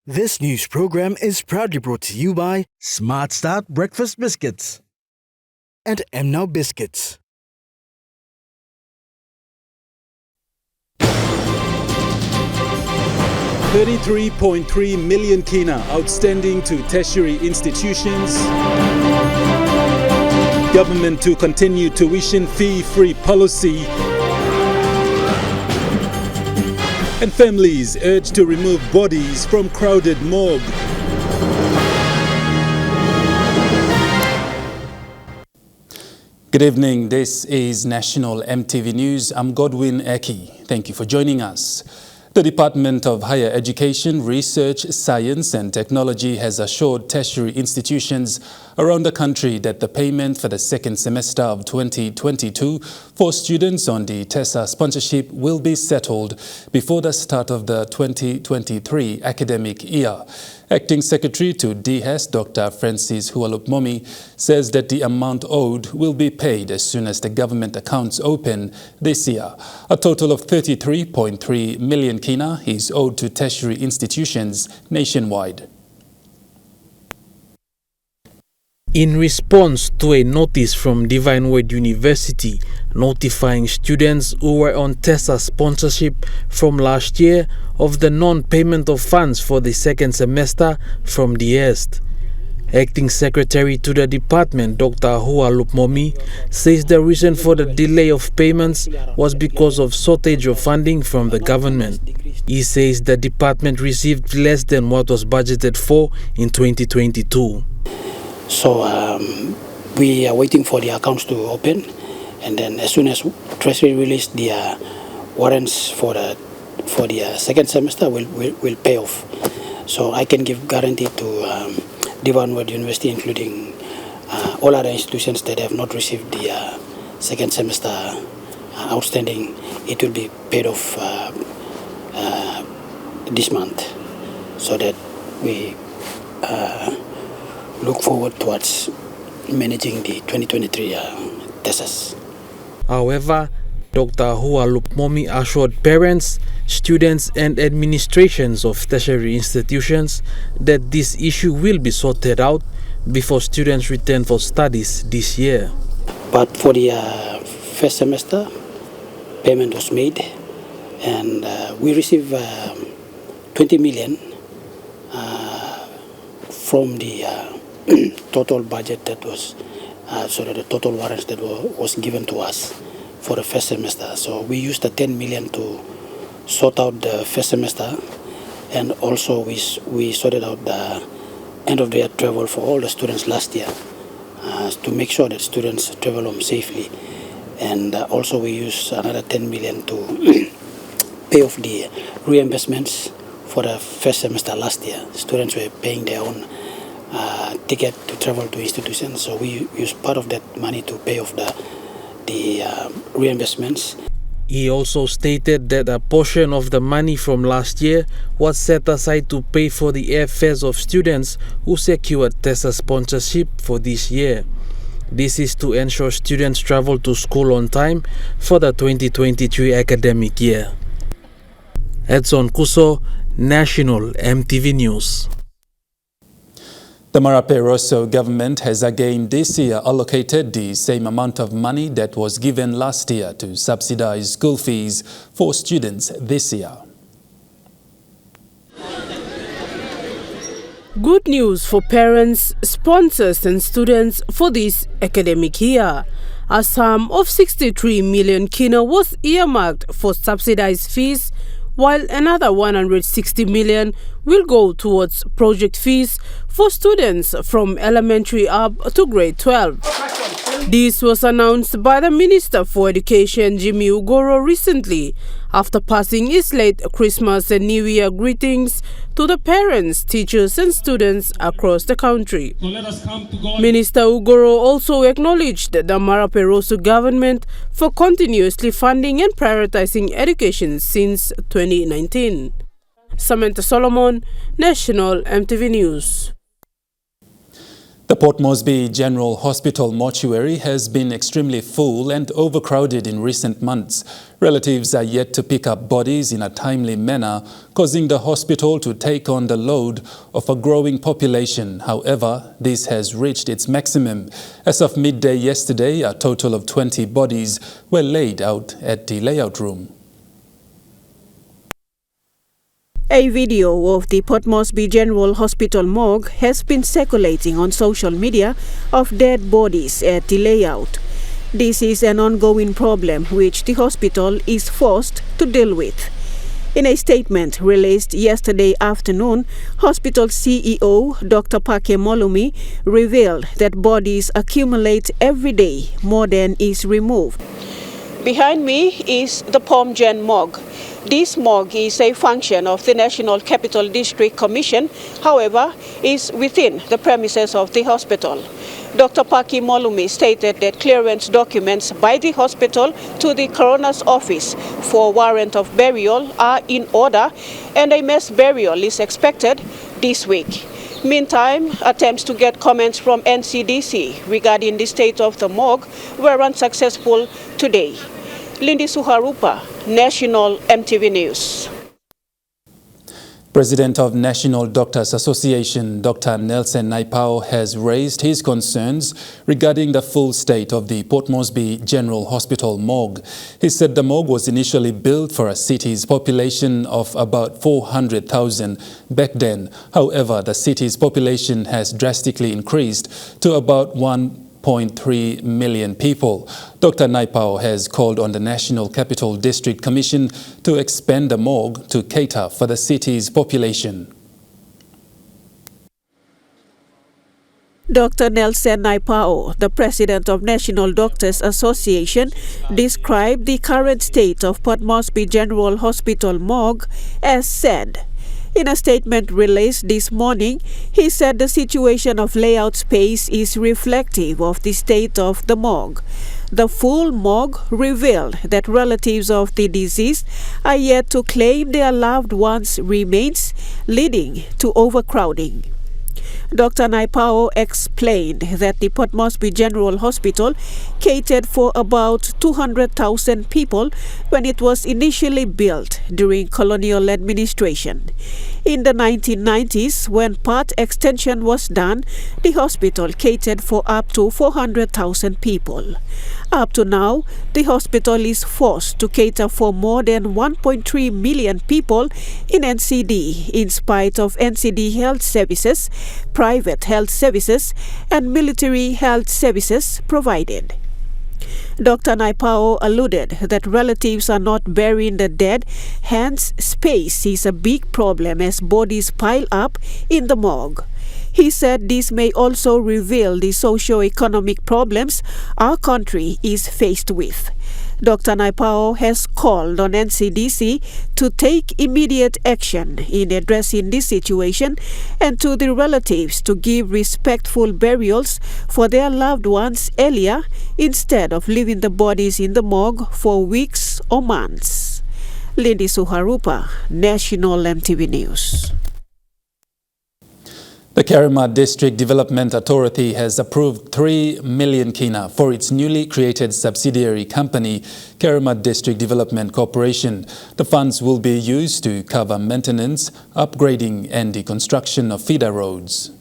This news program is proudly brought to you by Smart Start Breakfast Biscuits and Now Biscuits. $33.3 million kina outstanding to tertiary institutions. Government to continue tuition fee-free policy. And families urged to remove bodies from crowded morgue. Good evening, this is National EMTV News. I'm Godwin Eki. Thank you for joining us. The Department of Higher Education, Research, Science and Technology has assured tertiary institutions around the country that the payment for the second semester of 2022 for students on the TESA sponsorship will be settled before the start of the 2023 academic year. Acting Secretary to DHES, Dr. Francis Hualupmomi, says that the amount owed will be paid as soon as the government accounts open this year. A total of 33.3 million kina is owed to tertiary institutions nationwide. In response to a notice from Divine Word University notifying students who were on TESA sponsorship from last year of the non-payment of funds for the second semester from the EST. Acting Secretary to the department, Dr. Hualupmomi, says the reason for the delay of payments was because of shortage of funding from the government. He says the department received less than what was budgeted for in 2022. So we are waiting for the accounts to open, and then as soon as Treasury release the warrants for the second semester, will pay off. So I can give guarantee to Divine Word University, including all other institutions that have not received the second semester outstanding. It will be paid off this month, so that we look forward towards managing the 2023 TESAs. However, Dr. Hualupmomi assured parents, students and administrations of tertiary institutions that this issue will be sorted out before students return for studies this year. But for the first semester, payment was made, and we received 20 million from the total budget that was, the total warrants that was given to us for the first semester. So we used the 10 million to sort out the first semester, and also we sorted out the end of the year travel for all the students last year to make sure that students travel home safely. And also we used another 10 million to pay off the reimbursements for the first semester last year. Students were paying their own ticket to travel to institutions, so we used part of that money to pay off the reimbursements. He also stated that a portion of the money from last year was set aside to pay for the airfares of students who secured TESA sponsorship for this year. This is to ensure students travel to school on time for the 2023 academic year. Edson Kuso, National EMTV News. The Marape Rosso government has again this year allocated the same amount of money that was given last year to subsidize school fees for students this year. Good news for parents, sponsors and students for this academic year. A sum of 63 million kina was earmarked for subsidized fees, while another 160 million will go towards project fees for students from elementary up to grade 12. This was announced by the Minister for Education, Jimmy Ugoro, recently after passing his late Christmas and New Year greetings to the parents, teachers and students across the country. Minister Ugoro also acknowledged the Marape Rosso government for continuously funding and prioritizing education since 2019. Samantha Solomon, National EMTV News. The Port Moresby General Hospital mortuary has been extremely full and overcrowded in recent months. Relatives are yet to pick up bodies in a timely manner, causing the hospital to take on the load of a growing population. However, this has reached its maximum. As of midday yesterday, a total of 20 bodies were laid out at the layout room. A video of the Port Moresby General Hospital morgue has been circulating on social media of dead bodies at the layout. This is an ongoing problem which the hospital is forced to deal with. In a statement released yesterday afternoon, hospital CEO Dr. Pake Molumi revealed that bodies accumulate every day more than is removed. Behind me is the Pom Gen morgue. This morgue is a function of the National Capital District Commission, however, is within the premises of the hospital. Dr. Paki Molumi stated that clearance documents by the hospital to the coroner's office for warrant of burial are in order and a mass burial is expected this week. Meantime, attempts to get comments from NCDC regarding the state of the morgue were unsuccessful today. Lindy Suharupa, National EMTV News. President of National Doctors Association, Dr. Nelson Naipao, has raised his concerns regarding the full state of the Port Moresby General Hospital morgue. He said the morgue was initially built for a city's population of about 400,000 back then. However, the city's population has drastically increased to about 1.3 million people. Dr. Naipao has called on the National Capital District Commission to expand the morgue to cater for the city's population. Dr. Nelson Naipao, the president of National Doctors Association, described the current state of Port Moresby General Hospital morgue as sad. In a statement released this morning, he said the situation of layout space is reflective of the state of the morgue. The full morgue revealed that relatives of the deceased are yet to claim their loved ones' remains, leading to overcrowding. Dr. Naipao explained that the Port Moresby General Hospital catered for about 200,000 people when it was initially built during colonial administration. In the 1990s, when part extension was done, the hospital catered for up to 400,000 people. Up to now, the hospital is forced to cater for more than 1.3 million people in NCD in spite of NCD health services, private health services, and military health services provided. Dr. Naipao alluded that relatives are not burying the dead, hence space is a big problem as bodies pile up in the morgue. He said this may also reveal the socio-economic problems our country is faced with. Dr. Naipao has called on NCDC to take immediate action in addressing this situation and to the relatives to give respectful burials for their loved ones earlier instead of leaving the bodies in the morgue for weeks or months. Lindy Suharupa, National EMTV News. The Kerema District Development Authority has approved 3 million kina for its newly created subsidiary company, Kerema District Development Corporation. The funds will be used to cover maintenance, upgrading and the construction of feeder roads.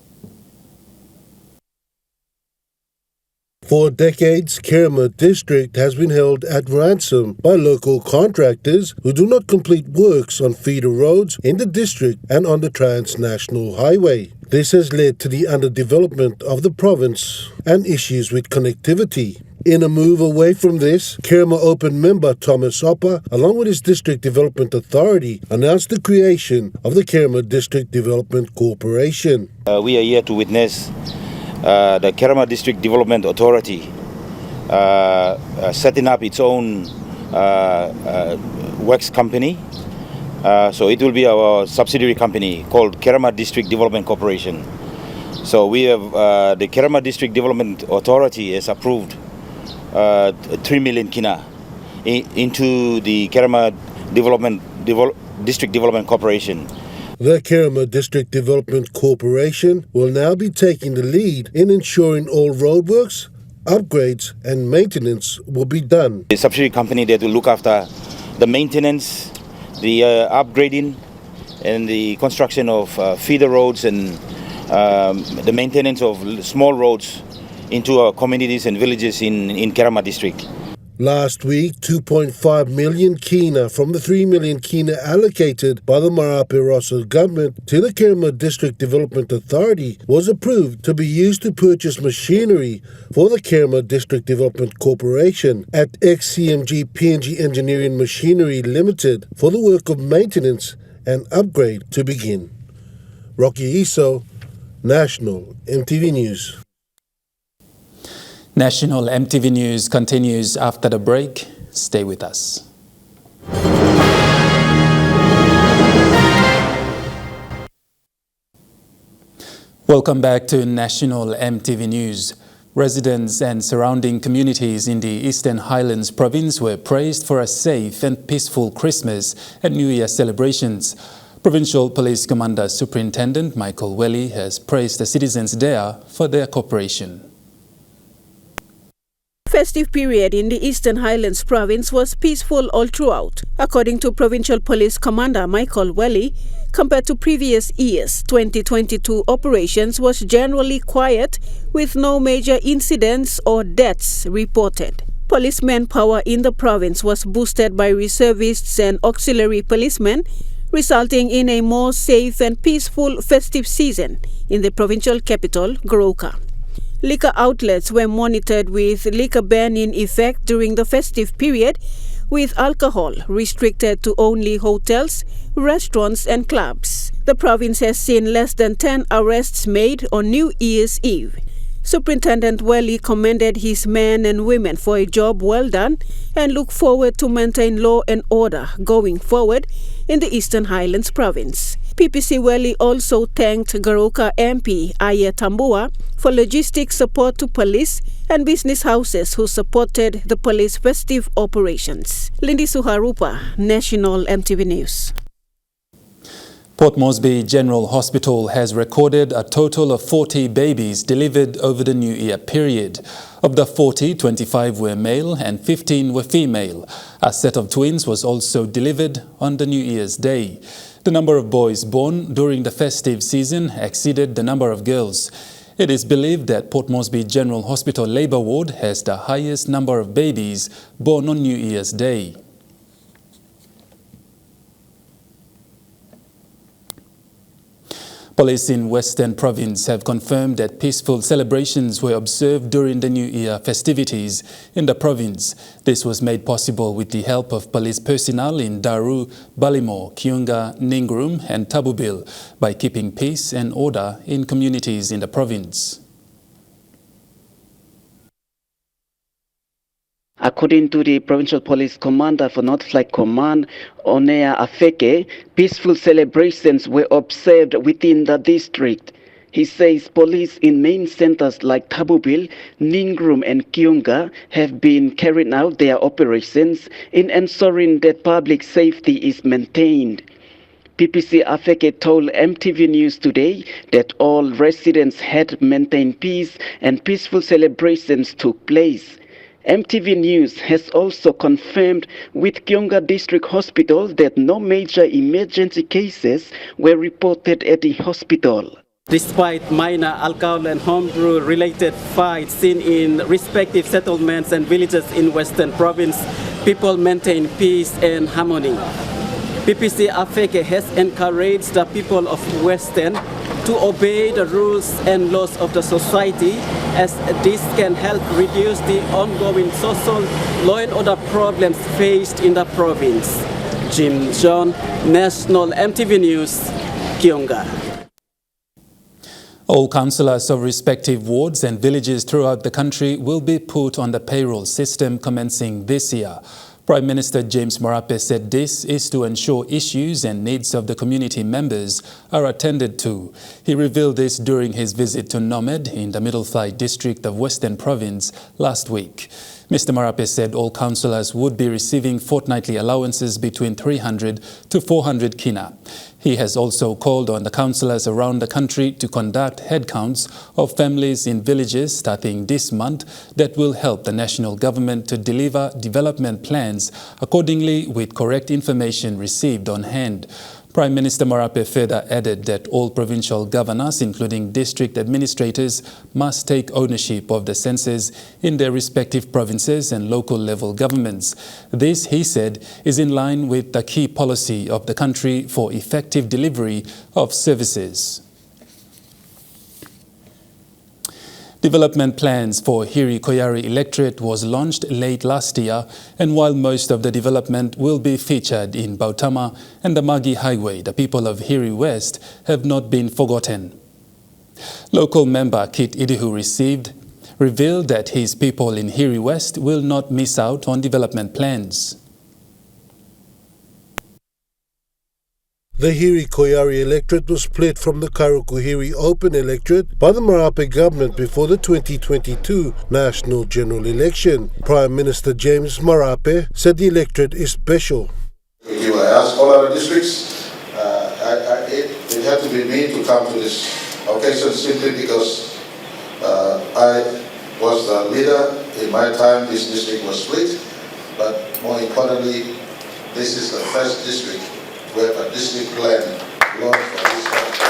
For decades, Kerema District has been held at ransom by local contractors who do not complete works on feeder roads in the district and on the transnational highway. This has led to the underdevelopment of the province and issues with connectivity. In a move away from this, Kerema Open member Thomas Opper, along with his District Development Authority, announced the creation of the Kerema District Development Corporation. We are here to witness the Kerema District Development Authority setting up its own works company. So it will be our subsidiary company called Kerema District Development Corporation. So we have the Kerema District Development Authority has approved 3 million kina into the Kerema District Development Corporation. The Kerama District Development Corporation will now be taking the lead in ensuring all roadworks, upgrades and maintenance will be done. The subsidiary company that will look after the maintenance, the upgrading and the construction of feeder roads and the maintenance of small roads into our communities and villages in Kerama district. Last week, 2.5 million kina from the 3 million kina allocated by the Marape Rossa government to the Kerama District Development Authority was approved to be used to purchase machinery for the Kerama District Development Corporation at ex-CMG PNG Engineering Machinery Limited for the work of maintenance and upgrade to begin. Rocky Iso, National EMTV News. National EMTV News continues after the break. Stay with us. Welcome back to National EMTV News. Residents and surrounding communities in the Eastern Highlands province were praised for a safe and peaceful Christmas and New Year celebrations. Provincial Police Commander Superintendent Michael Welly has praised the citizens there for their cooperation. Festive period in the Eastern Highlands province was peaceful all throughout. According to Provincial Police Commander Michael Welly, compared to previous years, 2022 operations was generally quiet with no major incidents or deaths reported. Police manpower in the province was boosted by reservists and auxiliary policemen, resulting in a more safe and peaceful festive season in the provincial capital, Goroka. Liquor outlets were monitored with liquor ban in effect during the festive period, with alcohol restricted to only hotels, restaurants and clubs. The province has seen less than 10 arrests made on New Year's Eve. Superintendent Welly commended his men and women for a job well done and look forward to maintain law and order going forward in the Eastern Highlands province. PPC Welly also thanked Goroka MP Aya Tambua for logistics support to police and business houses who supported the police festive operations. Lindy Suharupa, National EMTV News. Port Moresby General Hospital has recorded a total of 40 babies delivered over the New Year period. Of the 40, 25 were male and 15 were female. A set of twins was also delivered on the New Year's Day. The number of boys born during the festive season exceeded the number of girls. It is believed that Port Moresby General Hospital Labour Ward has the highest number of babies born on New Year's Day. Police in Western Province have confirmed that peaceful celebrations were observed during the New Year festivities in the province. This was made possible with the help of police personnel in Daru, Balimo, Kiunga, Ningrum and Tabubil by keeping peace and order in communities in the province. According to the Provincial Police Commander for North Flight Command, Onea Afeke, peaceful celebrations were observed within the district. He says police in main centers like Tabubil, Ningrum and Kiunga have been carrying out their operations in ensuring that public safety is maintained. PPC Afeke told EMTV News today that all residents had maintained peace and peaceful celebrations took place. EMTV News has also confirmed with Kiunga District Hospital that no major emergency cases were reported at the hospital. Despite minor alcohol and homebrew related fights seen in respective settlements and villages in Western Province, people maintain peace and harmony. PPC Afeke has encouraged the people of Western to obey the rules and laws of the society, as this can help reduce the ongoing social law and order problems faced in the province. Jim John, National EMTV News, Kiunga. All councillors of respective wards and villages throughout the country will be put on the payroll system commencing this year. Prime Minister James Marape said this is to ensure issues and needs of the community members are attended to. He revealed this during his visit to Nomed in the Middle Fly district of Western Province last week. Mr. Marape said all councillors would be receiving fortnightly allowances between 300 to 400 kina. He has also called on the councillors around the country to conduct headcounts of families in villages starting this month that will help the national government to deliver development plans accordingly with correct information received on hand. Prime Minister Marape further added that all provincial governors, including district administrators, must take ownership of the census in their respective provinces and local level governments. This, he said, is in line with the key policy of the country for effective delivery of services. Development plans for Hiri Koyari electorate was launched late last year, and while most of the development will be featured in Bautama and the Magi Highway, the people of Hiri West have not been forgotten. Local member Kit Idihu revealed that his people in Hiri West will not miss out on development plans. The Hiri Koyari electorate was split from the Karukuhiri Open electorate by the Marape government before the 2022 national general election. Prime Minister James Marape said the electorate is special. If I ask all other districts, it had to be me to come to this occasion simply because I was the leader in my time. This district was split, but more importantly, this is the first district where a district plan launched for this country.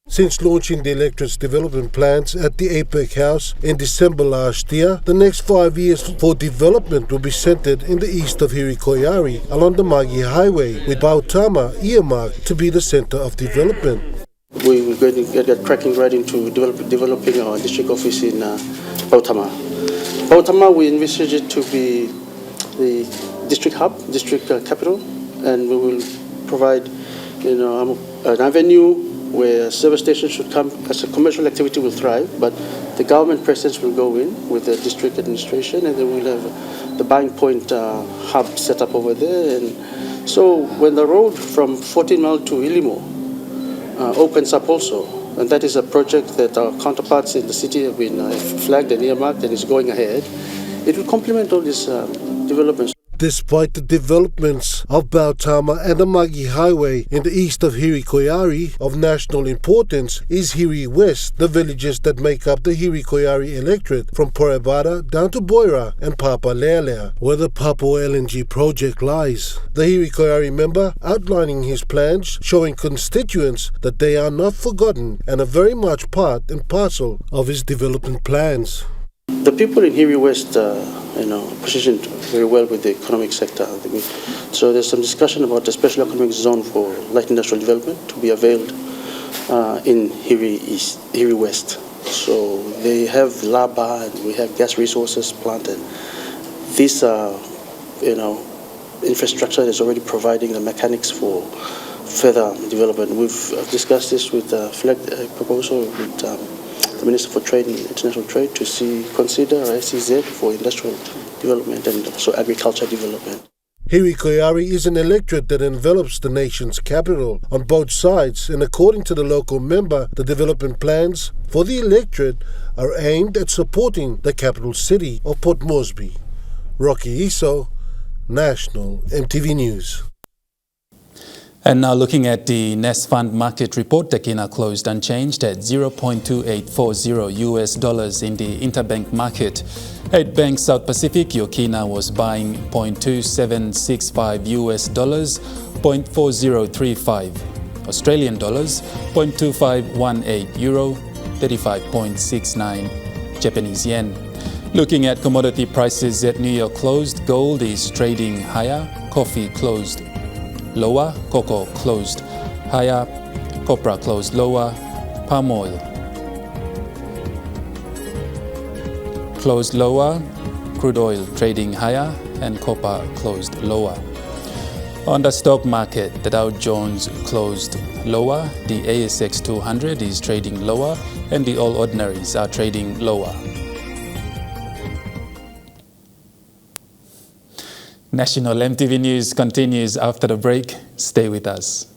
Since launching the electorate's development plans at the APEC House in December last year, the next 5 years for development will be centered in the east of Hiri Koyari along the Magi Highway, with Bautama earmarked to be the center of development. We're going to get cracking right into developing our district office in Bautama. Bautama, we envisage it to be the district hub, district capital, and we will provide, an avenue where service stations should come as a commercial activity will thrive, but the government presence will go in with the district administration, and then we'll have the buying point hub set up over there. And so when the road from 14 Mile to Ilimo opens up also, and that is a project that our counterparts in the city have been flagged and earmarked and is going ahead, it will complement all these developments. Despite the developments of Bautama and the Magi Highway in the east of Hiri Koyari, of national importance is Hiri West, the villages that make up the Hiri Koyari electorate from Porebara down to Boira and Papa Lelea, where the Papua LNG project lies. The Hiri Koyari member outlining his plans, showing constituents that they are not forgotten and are very much part and parcel of his development plans. The people in Hiri West, positioned very well with the economic sector. So there's some discussion about the special economic zone for light industrial development to be availed in Hiri West. So they have laba and we have gas resources plant, and this, infrastructure is already providing the mechanics for further development. We've discussed this with proposal with the Minister for Trade and International Trade to consider SEZ for industrial development and also agriculture development. Hiri Koyari is an electorate that envelops the nation's capital on both sides, and according to the local member, the development plans for the electorate are aimed at supporting the capital city of Port Moresby. Rocky Iso, National EMTV News. And now looking at the Nest Fund market report, the kina closed unchanged at $0.2840 US in the interbank market. At Bank South Pacific, your kina was buying $0.2765 US, $0.4035 Australian dollars, $0.2518 euro, 35.69 Japanese yen. Looking at commodity prices at New York closed, gold is trading higher, coffee closed lower, cocoa closed higher, copra closed lower, palm oil closed lower, crude oil trading higher, and copper closed lower. On the stock market, the Dow Jones closed lower, the ASX 200 is trading lower, and the All Ordinaries are trading lower. National EMTV News continues after the break. Stay with us.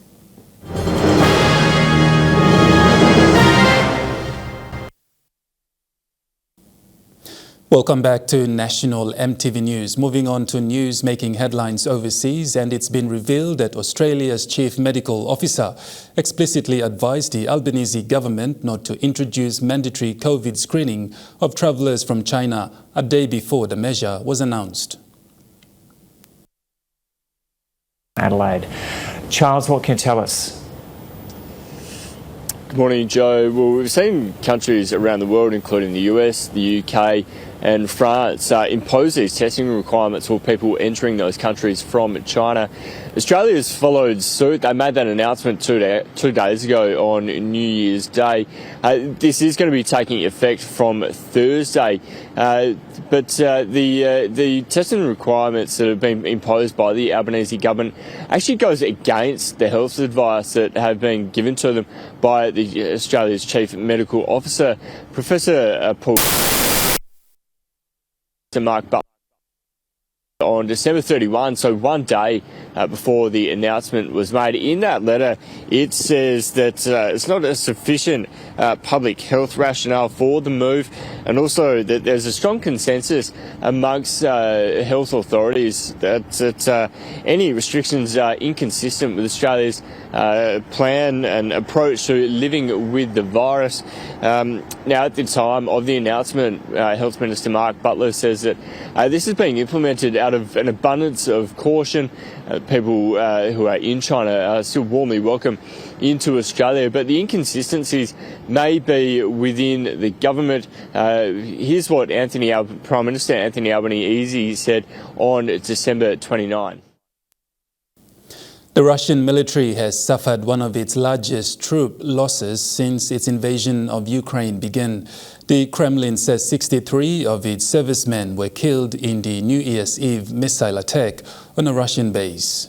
Welcome back to National EMTV News. Moving on to news making headlines overseas, and it's been revealed that Australia's chief medical officer explicitly advised the Albanese government not to introduce mandatory COVID screening of travellers from China a day before the measure was announced. Adelaide. Charles, what can you tell us? Good morning, Joe. Well, we've seen countries around the world, including the US, the UK and France, impose these testing requirements for people entering those countries from China. Australia has followed suit. They made that announcement two days ago on New Year's Day. This is going to be taking effect from Thursday. But the testing requirements that have been imposed by the Albanese government actually goes against the health advice that have been given to them by Australia's chief medical officer, Professor Paul Mark Butler. On December 31, so one day before the announcement was made. In that letter, it says that it's not a sufficient public health rationale for the move, and also that there's a strong consensus amongst health authorities that any restrictions are inconsistent with Australia's plan and approach to living with the virus. Now, at the time of the announcement, Health Minister Mark Butler says that this is being implemented out of an abundance of caution. People who are in China are still warmly welcome into Australia, but the inconsistencies may be within the government. Here's what Prime Minister Anthony Albanese said on December 29. The Russian military has suffered one of its largest troop losses since its invasion of Ukraine began. The Kremlin says 63 of its servicemen were killed in the New Year's Eve missile attack on a Russian base.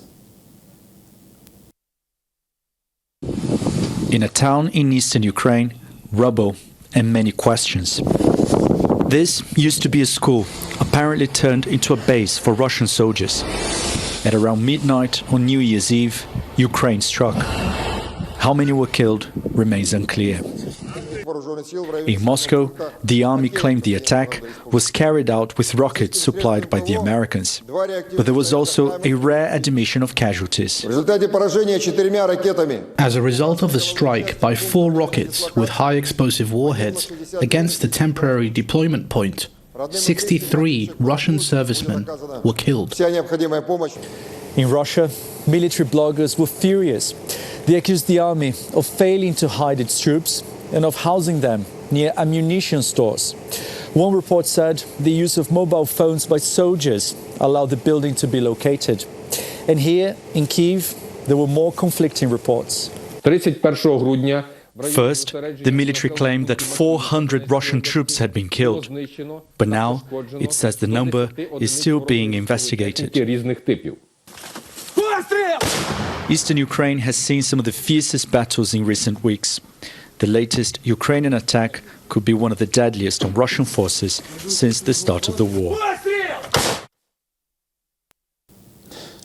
In a town in eastern Ukraine, rubble and many questions. This used to be a school, apparently turned into a base for Russian soldiers. At around midnight on New Year's Eve, Ukraine struck. How many were killed remains unclear. In Moscow, the army claimed the attack was carried out with rockets supplied by the Americans. But there was also a rare admission of casualties. As a result of the strike by 4 rockets with high explosive warheads against the temporary deployment point, 63 Russian servicemen were killed. In Russia, military bloggers were furious. They accused the army of failing to hide its troops and of housing them near ammunition stores. One report said the use of mobile phones by soldiers allowed the building to be located. And here in Kyiv, there were more conflicting reports. First, the military claimed that 400 Russian troops had been killed, but now it says the number is still being investigated. Eastern Ukraine has seen some of the fiercest battles in recent weeks. The latest Ukrainian attack could be one of the deadliest on Russian forces since the start of the war.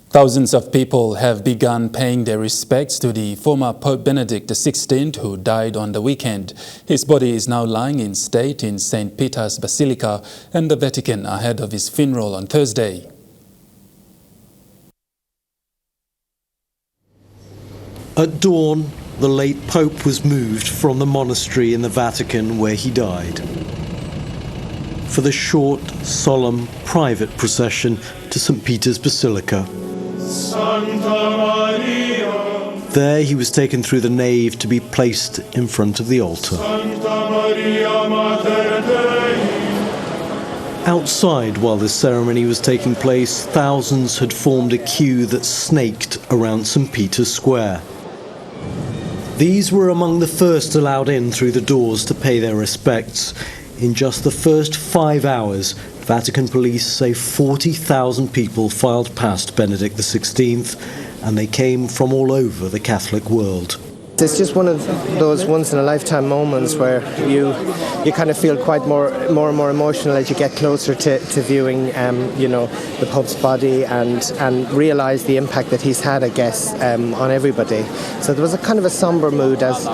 Thousands of people have begun paying their respects to the former Pope Benedict XVI, who died on the weekend. His body is now lying in state in St. Peter's Basilica and the Vatican ahead of his funeral on Thursday. At dawn, the late Pope was moved from the monastery in the Vatican where he died for the short, solemn, private procession to St. Peter's Basilica. There he was taken through the nave to be placed in front of the altar. Outside, while this ceremony was taking place, thousands had formed a queue that snaked around St. Peter's Square. These were among the first allowed in through the doors to pay their respects. In just the first 5 hours, Vatican police say 40,000 people filed past Benedict XVI, and they came from all over the Catholic world. it's just one of those once-in-a-lifetime moments where you kind of feel quite more and more emotional as you get closer to viewing, the Pope's body and realise the impact that he's had, I guess, on everybody. So there was a kind of a sombre mood as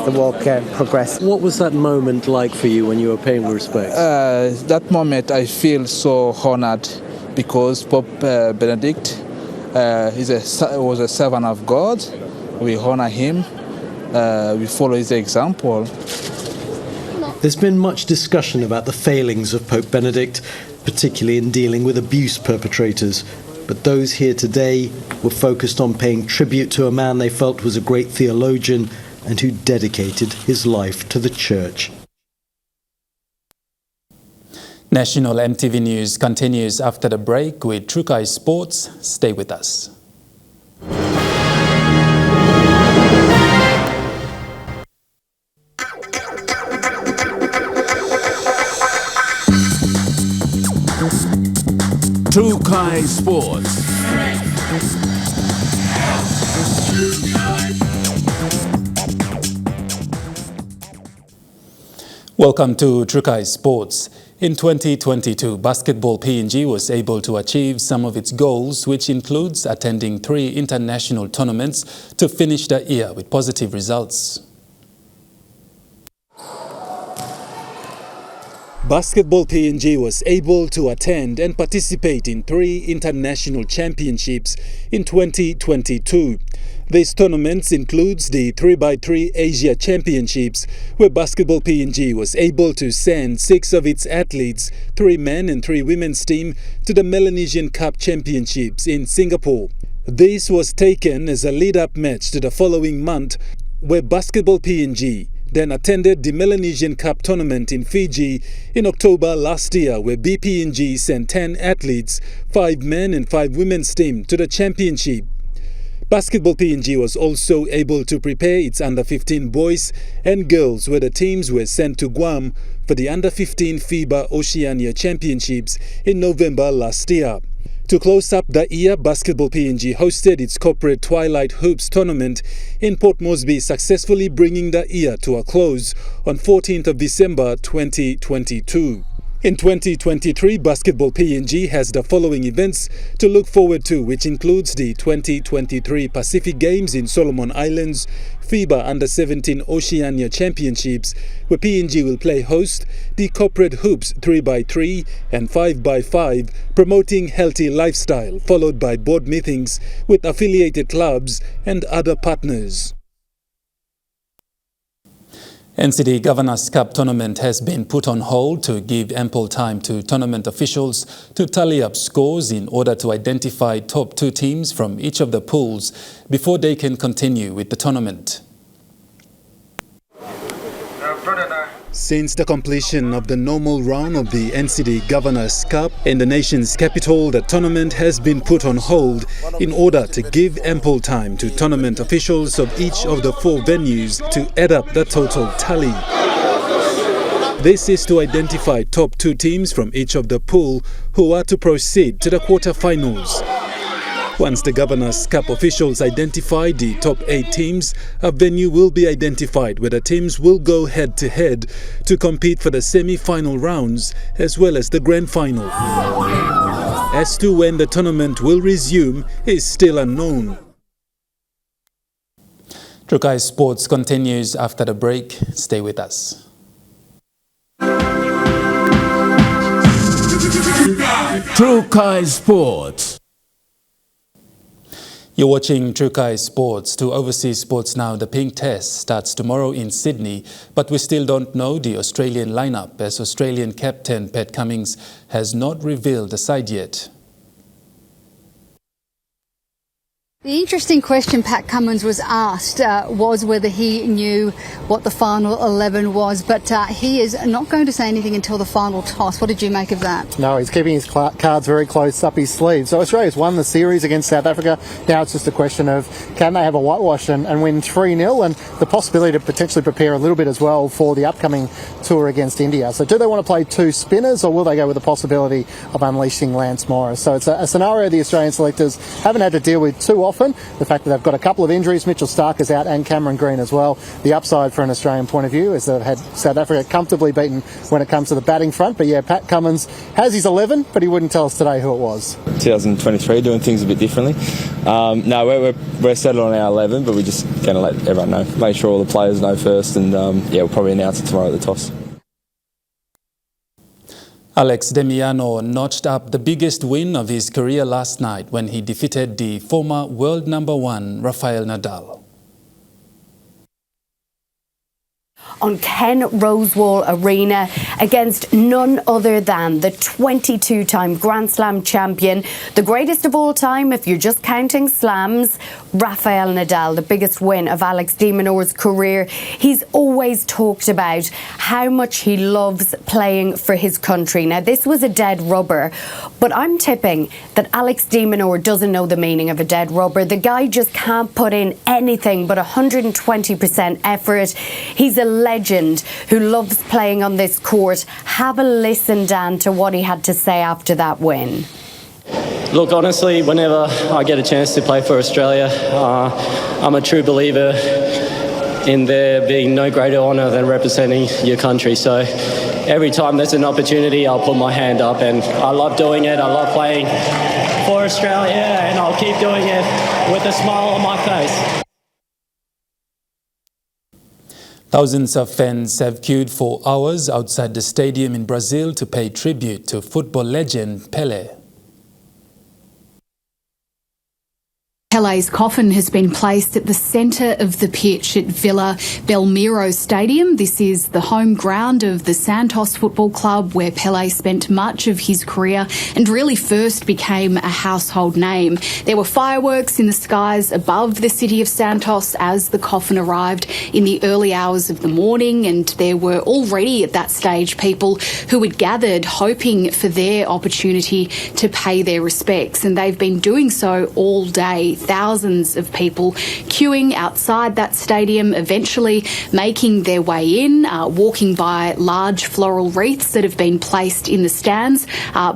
the walk progressed. What was that moment like for you when you were paying respect? That moment I feel so honoured because Pope Benedict was a servant of God. We honour him. We follow his example. There's been much discussion about the failings of Pope Benedict, particularly in dealing with abuse perpetrators. But those here today were focused on paying tribute to a man they felt was a great theologian and who dedicated his life to the Church. National EMTV News continues after the break with Trukai Sports. Stay with us. Trukai Sports. Welcome to Trukai Sports. In 2022, Basketball PNG was able to achieve some of its goals, which includes attending 3 international tournaments to finish the year with positive results. Basketball PNG was able to attend and participate in 3 international championships in 2022. These tournaments includes the 3x3 Asia Championships, where Basketball PNG was able to send 6 of its athletes, 3 men and 3 women's team, to the Melanesian Cup Championships in Singapore. This was taken as a lead-up match to the following month, where Basketball PNG then attended the Melanesian Cup tournament in Fiji in October last year, where BPNG sent 10 athletes, 5 men and 5 women's team, to the championship. Basketball PNG was also able to prepare its under-15 boys and girls, where the teams were sent to Guam for the under-15 FIBA Oceania Championships in November last year. To close up the year, Basketball PNG hosted its corporate Twilight Hoops tournament in Port Moresby, successfully bringing the year to a close on 14th of December 2022. In 2023, Basketball PNG has the following events to look forward to, which includes the 2023 Pacific Games in Solomon Islands, FIBA Under-17 Oceania Championships, where PNG will play host, the Corporate Hoops 3x3 and 5x5, promoting healthy lifestyle, followed by board meetings with affiliated clubs and other partners. NCD Governors' Cup tournament has been put on hold to give ample time to tournament officials to tally up scores in order to identify top 2 teams from each of the pools before they can continue with the tournament. Since the completion of the normal round of the NCD Governors' Cup in the nation's capital, the tournament has been put on hold in order to give ample time to tournament officials of each of the 4 venues to add up the total tally. This is to identify top 2 teams from each of the pool who are to proceed to the quarterfinals. Once the Governors' Cup officials identify the top 8 teams, a venue will be identified where the teams will go head-to-head to compete for the semi-final rounds as well as the grand final. As to when the tournament will resume is still unknown. Trukai Sports continues after the break. Stay with us. Trukai Sports. You're watching Trukai Sports. To overseas sports now, the Pink Test starts tomorrow in Sydney, but we still don't know the Australian lineup as Australian captain Pat Cummins has not revealed the side yet. The interesting question Pat Cummins was asked was whether he knew what the final 11 was, but he is not going to say anything until the final toss. What did you make of that? No, he's keeping his cards very close up his sleeve. So Australia's won the series against South Africa. Now it's just a question of can they have a whitewash and win 3-0, and the possibility to potentially prepare a little bit as well for the upcoming tour against India. So do they want to play 2 spinners, or will they go with the possibility of unleashing Lance Morris? So it's a scenario the Australian selectors haven't had to deal with too often often. The fact that they've got a couple of injuries, Mitchell Stark is out and Cameron Green as well. The upside for an Australian point of view is that they've had South Africa comfortably beaten when it comes to the batting front. But yeah, Pat Cummins has his 11, but he wouldn't tell us today who it was. 2023, doing things a bit differently. No, we're settled on our 11, but we're just going to let everyone know. Make sure all the players know first, and we'll probably announce it tomorrow at the toss. Alex Demiano notched up the biggest win of his career last night when he defeated the former world number 1 Rafael Nadal. On Ken Rosewall Arena against none other than the 22-time Grand Slam champion, the greatest of all time if you're just counting slams, Rafael Nadal, the biggest win of Alex de Minaur's career. He's always talked about how much he loves playing for his country. Now, this was a dead rubber, but I'm tipping that Alex de Minaur doesn't know the meaning of a dead rubber. The guy just can't put in anything but 120% effort. He's a legend who loves playing on this court. Have a listen, Dan, to what he had to say after that win. Look, honestly, whenever I get a chance to play for Australia, I'm a true believer in there being no greater honour than representing your country. So every time there's an opportunity, I'll put my hand up, and I love doing it. I love playing for Australia, and I'll keep doing it with a smile on my face. Thousands of fans have queued for hours outside the stadium in Brazil to pay tribute to football legend Pelé. Pelé's coffin has been placed at the centre of the pitch at Vila Belmiro Stadium. This is the home ground of the Santos Football Club, where Pelé spent much of his career and really first became a household name. There were fireworks in the skies above the city of Santos as the coffin arrived in the early hours of the morning, and there were already at that stage people who had gathered hoping for their opportunity to pay their respects, and they've been doing so all day. Thousands of people queuing outside that stadium, eventually making their way in, walking by large floral wreaths that have been placed in the stands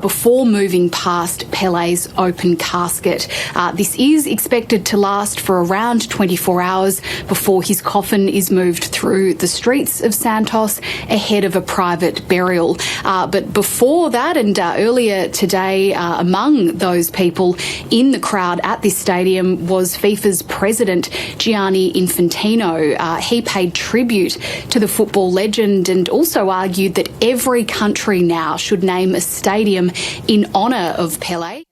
before moving past Pelé's open casket. This is expected to last for around 24 hours before his coffin is moved through the streets of Santos ahead of a private burial. But before that, and earlier today, among those people in the crowd at this stadium was FIFA's president, Gianni Infantino. He paid tribute to the football legend and also argued that every country now should name a stadium in honour of Pelé.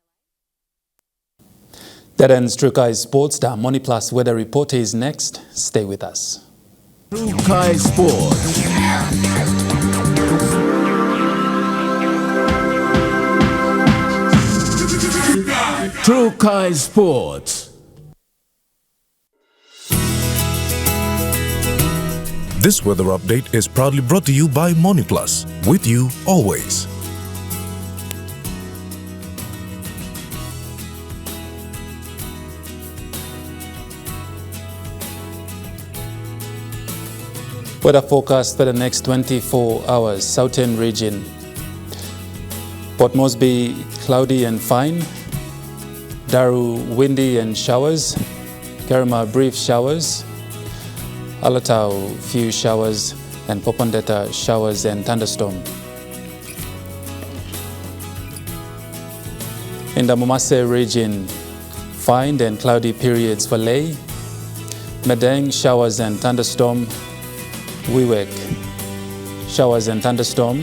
That ends True Kai Sports. The Money Plus weather report is next. Stay with us. True Kai Sports. True Kai Sports. This weather update is proudly brought to you by Money Plus, with you always. Weather forecast for the next 24 hours. Southern region. Port Moresby, cloudy and fine. Daru, windy and showers. Kerma, brief showers. Alatau, few showers. And Popondetta, showers and thunderstorm. In the Momase region, fine and cloudy periods for Ley. Medang, showers and thunderstorm. Wewak, showers and thunderstorm.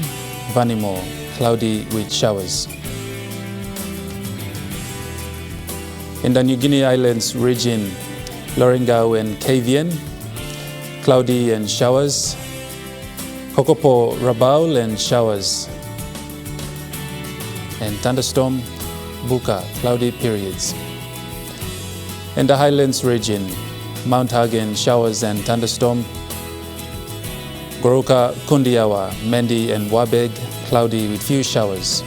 Vanimo, cloudy with showers. In the New Guinea Islands region, Lorengau and Kavian, cloudy and showers. Kokopo, Rabaul and showers. And thunderstorm, Buka, cloudy periods. In the Highlands region, Mount Hagen, showers and thunderstorm. Goroka, Kundiawa, Mendi and Wabeg, cloudy with few showers.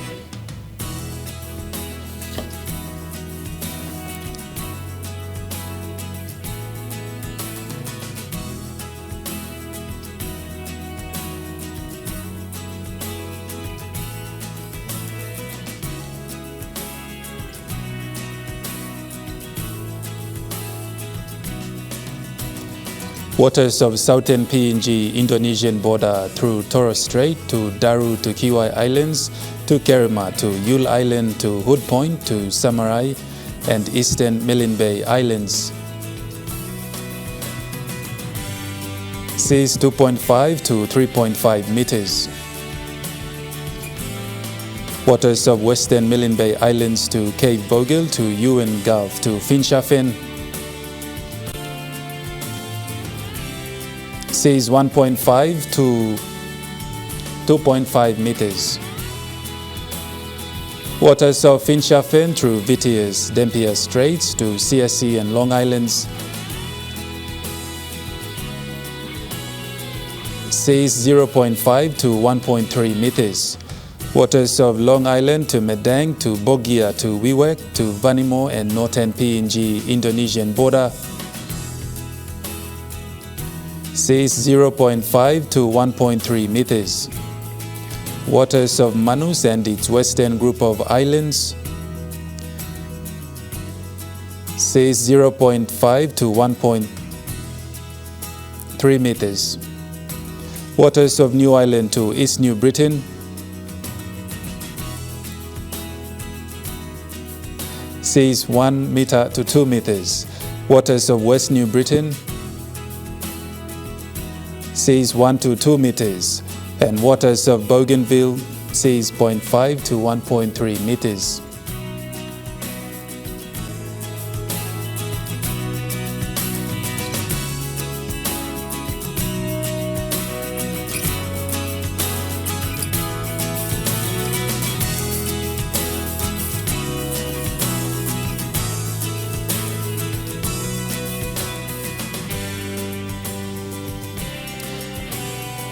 Waters of southern PNG Indonesian border through Torres Strait to Daru to Kiwai Islands to Kerema to Yule Island to Hood Point to Samarai and eastern Milne Bay Islands. Seas 2.5 to 3.5 meters. Waters of western Milne Bay Islands to Cape Vogel to Ewan Gulf to Finschhafen. Seas 1.5 to 2.5 meters. Waters of Finschhafen through Vitiers, Dampier Straits to CSC and Long Islands. Seas 0.5 to 1.3 meters. Waters of Long Island to Medang to Bogia to Wewak to Vanimo and northern PNG Indonesian border. Seas 0.5 to 1.3 meters. Waters of Manus and its western group of islands. Seas 0.5 to 1.3 meters. Waters of New Ireland to East New Britain. Seas 1 meter to 2 meters. Waters of West New Britain. Seas 1 to 2 meters. And waters of Bougainville, seas 0.5 to 1.3 meters.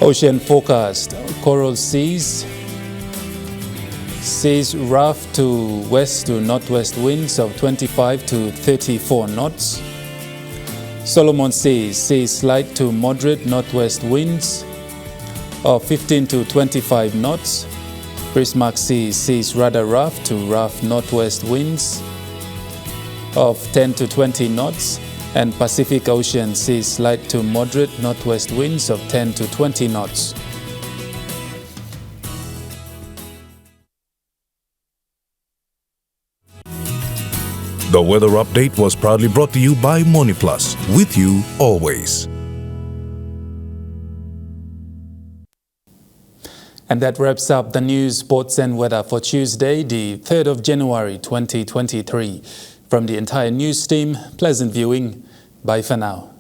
Ocean forecast, coral seas, seas rough to west to northwest winds of 25 to 34 knots. Solomon Seas, seas slight to moderate northwest winds of 15 to 25 knots. Bismarck Seas, seas rather rough to rough northwest winds of 10 to 20 knots. And Pacific Ocean seas slight to moderate northwest winds of 10 to 20 knots. The weather update was proudly brought to you by MoneyPlus, with you always. And that wraps up the news, sports and weather for Tuesday, the 3rd of January 2023. From the entire news team, pleasant viewing. Bye for now.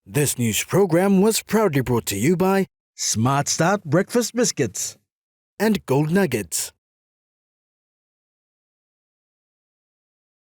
This news program was proudly brought to you by Smart Start Breakfast Biscuits and Gold Nuggets.